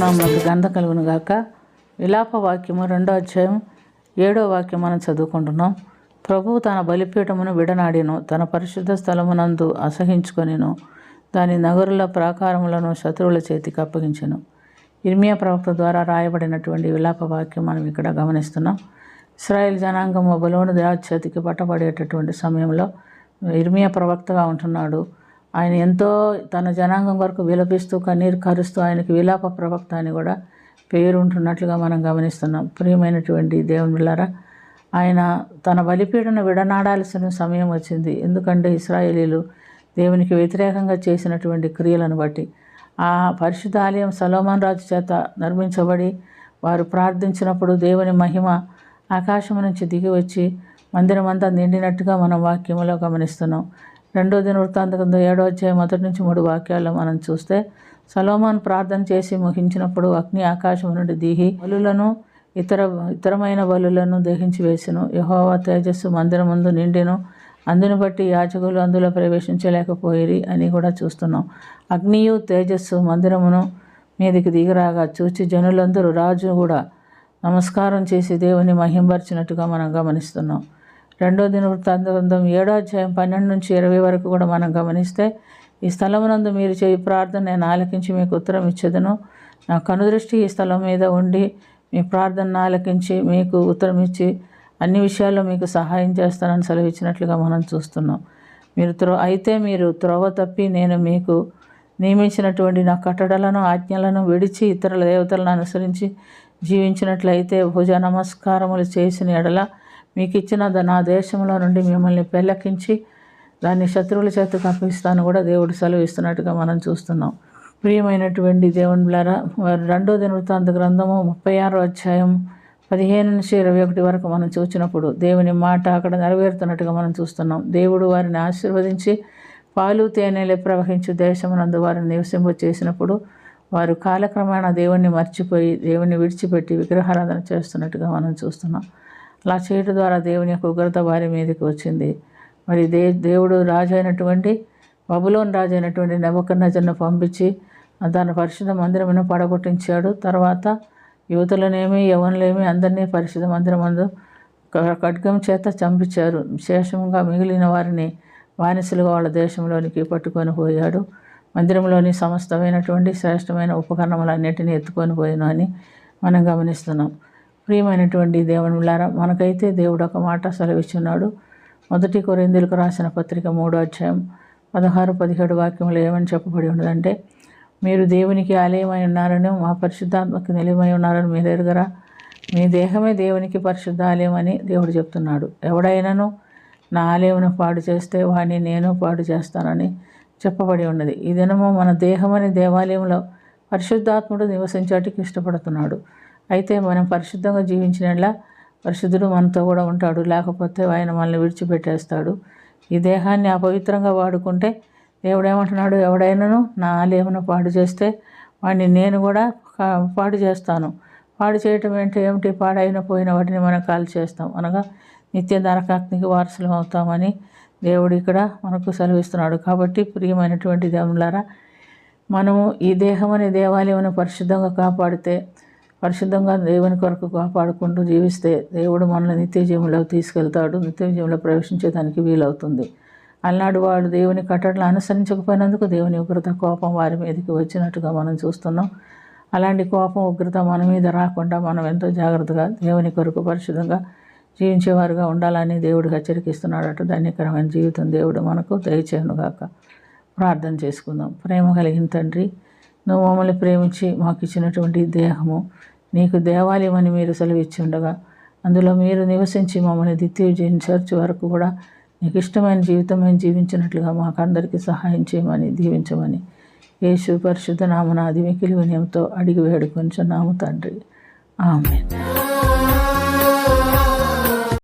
ప్రభునామకు గంధ కలుగును గాక. విలాప వాక్యము 2వ అధ్యాయం 7వ వాక్యం మనం చదువుకుంటున్నాం. ప్రభువు తన బలిపీఠమును విడనాడిను, తన పరిశుద్ధ స్థలమునందు అసహించుకొనిను, దాని నగరుల ప్రాకారములను శత్రువుల చేతికి అప్పగించెను. ఇర్మియా ప్రవక్త ద్వారా రాయబడినటువంటి విలాప వాక్యం మనం ఇక్కడ గమనిస్తున్నాం. ఇశ్రాయేల్ జనాంగం బబులోను చేతికి పట్టబడేటటువంటి సమయంలో ఇర్మియా ప్రవక్తగా ఉంటున్నాడు. ఆయన ఎంతో తన జనాంగం వరకు విలపిస్తూ కన్నీరు కరుస్తూ ఆయనకి విలాప ప్రవక్త అని కూడా పేరు ఉంటున్నట్లుగా మనం గమనిస్తున్నాం. ప్రియమైనటువంటి దేవుని బిడ్డలారా, ఆయన తన బలిపీఠను విడనాడాల్సిన సమయం వచ్చింది. ఎందుకంటే ఇశ్రాయేలీలు దేవునికి వ్యతిరేకంగా చేసినటువంటి క్రియలను బట్టి ఆ పరిశుద్ధ ఆలయం సొలొమోను రాజు చేత నిర్మించబడి వారు ప్రార్థించినప్పుడు దేవుని మహిమ ఆకాశం నుంచి దిగి వచ్చి మందిరం అంతా నిండినట్టుగా మనం వాక్యములో గమనిస్తున్నాం. 2వ దినవృత్తాంతగ్రంథం 7వ అధ్యాయం 1-3 వాక్యాల్లో మనం చూస్తే, సొలొమోను ప్రార్థన చేసి ముగించినప్పుడు అగ్ని ఆకాశం నుండి దిగి బలులను ఇతరమైన బలులను దహించి వేసెను. యెహోవా తేజస్సు మందిరం ముందు నిండెను, అందుని బట్టి యాజకులు అందులో ప్రవేశించలేకపోయిరి అని కూడా చూస్తున్నాం. అగ్నియు తేజస్సు మందిరమును మీదికి దిగిరాగా చూచి జనులందరూ రాజు కూడా నమస్కారం చేసి దేవుని మహింపరిచినట్టుగా మనం గమనిస్తున్నాం. 2వ దినవృత్తాంతగ్రంథం 7వ అధ్యాయం 12-20 వరకు కూడా మనం గమనిస్తే, ఈ స్థలమునందు మీరు చేయి ప్రార్థన నేను ఆలకించి మీకు ఉత్తరం ఇచ్చేదను, నా కనుదృష్టి ఈ స్థలం మీద ఉండి మీ ప్రార్థన ఆలకించి మీకు ఉత్తరం ఇచ్చి అన్ని విషయాల్లో మీకు సహాయం చేస్తానని సెలవిచ్చినట్లుగా మనం చూస్తున్నాం. మీరు త్రోవ తప్పి నేను మీకు నియమించినటువంటి నా కట్టడలను ఆజ్ఞలను విడిచి ఇతరుల దేవతలను అనుసరించి జీవించినట్లయితే భుజ నమస్కారములు చేసిన ఎడల మీకు ఇచ్చిన నా దేశంలో నుండి మిమ్మల్ని పెళ్ళకించి దాన్ని శత్రువుల చేతకు అప్పగిస్తాను కూడా దేవుడు సెలవిస్తున్నట్టుగా మనం చూస్తున్నాం. ప్రియమైనటువంటి దేవుని బిడ్డలారా, 2వ దినవృత్తాంత గ్రంథము 36వ అధ్యాయం 15-21 వరకు మనం చూసినప్పుడు దేవుని మాట అక్కడ నెరవేరుతున్నట్టుగా మనం చూస్తున్నాం. దేవుడు వారిని ఆశీర్వదించి పాలు తేనెలే ప్రవహించు దేశమునందు వారిని నివసింప చేసినప్పుడు వారు కాలక్రమేణా దేవుణ్ణి మర్చిపోయి దేవుణ్ణి విడిచిపెట్టి విగ్రహారాధన చేస్తున్నట్టుగా మనం చూస్తున్నాం. అలా చేయడం ద్వారా దేవుని యొక్క ఉగ్రత వారి మీదకి వచ్చింది. మరి దేవుడు బబులోను రాజు అయినటువంటి నెబుకద్నెజరును పంపించి తన పరిశుద్ధ మందిరమును పడగొట్టించాడు. తర్వాత యువతులనేమి యవ్వనులేమి అందరినీ పరిశుద్ధ మందిరమందు ఖడ్గం చేత చంపించారు. విశేషంగా మిగిలిన వారిని బానిసలుగా వాళ్ళ దేశంలోనికి పట్టుకొని పోయాడు. మందిరంలోని సమస్తమైనటువంటి శ్రేష్టమైన ఉపకరణములన్నిటినీ ఎత్తుకొని పోయాను అని మనం గమనిస్తున్నాం. ప్రియమైనటువంటి దేవుని బిడ్డలారా, మనకైతే దేవుడు ఒక మాట సెలవిస్తున్నాడు. 1 కొరింథీయులకు రాసిన పత్రిక 3వ అధ్యాయం 16-17 వాక్యములు ఏమని చెప్పబడి ఉన్నదంటే, మీరు దేవునికి ఆలయమై ఉన్నారని మా పరిశుద్ధాత్మకు నిలయమై ఉన్నారని మీరు ఎరుగరా? మీ దేహమే దేవునికి పరిశుద్ధ ఆలయం అని దేవుడు చెప్తున్నాడు. ఎవడైనాను నా ఆలయమును పాడు చేస్తే వాడిని నేను పాడు చేస్తానని చెప్పబడి ఉన్నది. ఈ దినము మన దేహమని దేవాలయంలో పరిశుద్ధాత్ముడు నివసించడానికి ఇష్టపడుతున్నాడు. అయితే మనం పరిశుద్ధంగా జీవించినట్లా పరిశుద్ధుడు మనతో కూడా ఉంటాడు, లేకపోతే ఆయన మనల్ని విడిచిపెట్టేస్తాడు. ఈ దేహాన్ని అపవిత్రంగా వాడుకుంటే దేవుడు ఏమంటున్నాడు, ఎవడైనాను నా ఆలయమును పాడు చేస్తే వాడిని నేను కూడా పాడు చేస్తాను. పాడు చేయటం ఏమిటి? పాడైన పోయిన వాటిని మనం కాల్ చేస్తాం, అనగా నిత్య నరకాగ్నికి వారసులం అవుతామని దేవుడు ఇక్కడ మనకు సెలవిస్తున్నాడు. కాబట్టి ప్రియమైనటువంటి దేవులారా, మనము ఈ దేహం అనే దేవాలయమును పరిశుద్ధంగా కాపాడితే, పరిశుద్ధంగా దేవుని కొరకు కాపాడుకుంటూ జీవిస్తే దేవుడు మనల్ని నిత్య జీవంలోకి తీసుకెళ్తాడు. నిత్య జీవంలో ప్రవేశించేదానికి వీలవుతుంది. అలనాడు వాడు దేవుని కట్టడలు అనుసరించకపోయినందుకు దేవుని ఉగ్రత కోపం వారి మీదకి వచ్చినట్టుగా మనం చూస్తున్నాం. అలాంటి కోపం ఉగ్రత మన మీద రాకుండా మనం ఎంతో జాగ్రత్తగా దేవుని కొరకు పరిశుద్ధంగా జీవించేవారుగా ఉండాలని దేవుడు హెచ్చరికిస్తున్నాడట. ధన్యకరమైన జీవితం దేవుడు మనకు దయచేయనుగాక. ప్రార్థన చేసుకుందాం. ప్రేమ కలిగిన తండ్రి, నువ్వు మమ్మల్ని ప్రేమించి మాకు ఇచ్చినటువంటి దేహము నీకు దేవాలయం అని మీరు సెలవిచ్చి ఉండగా అందులో మీరు నివసించి మమ్మల్ని నిత్య జీవించే వరకు కూడా నీకు ఇష్టమైన జీవితం మేము జీవించినట్లుగా మాకు అందరికీ సహాయం చేయమని దీవించమని యేసు పరిశుద్ధ నామమున మిక్కిలి వినయంతో అడిగి వేడుకొనుచున్నాము తండ్రి. ఆమేన్.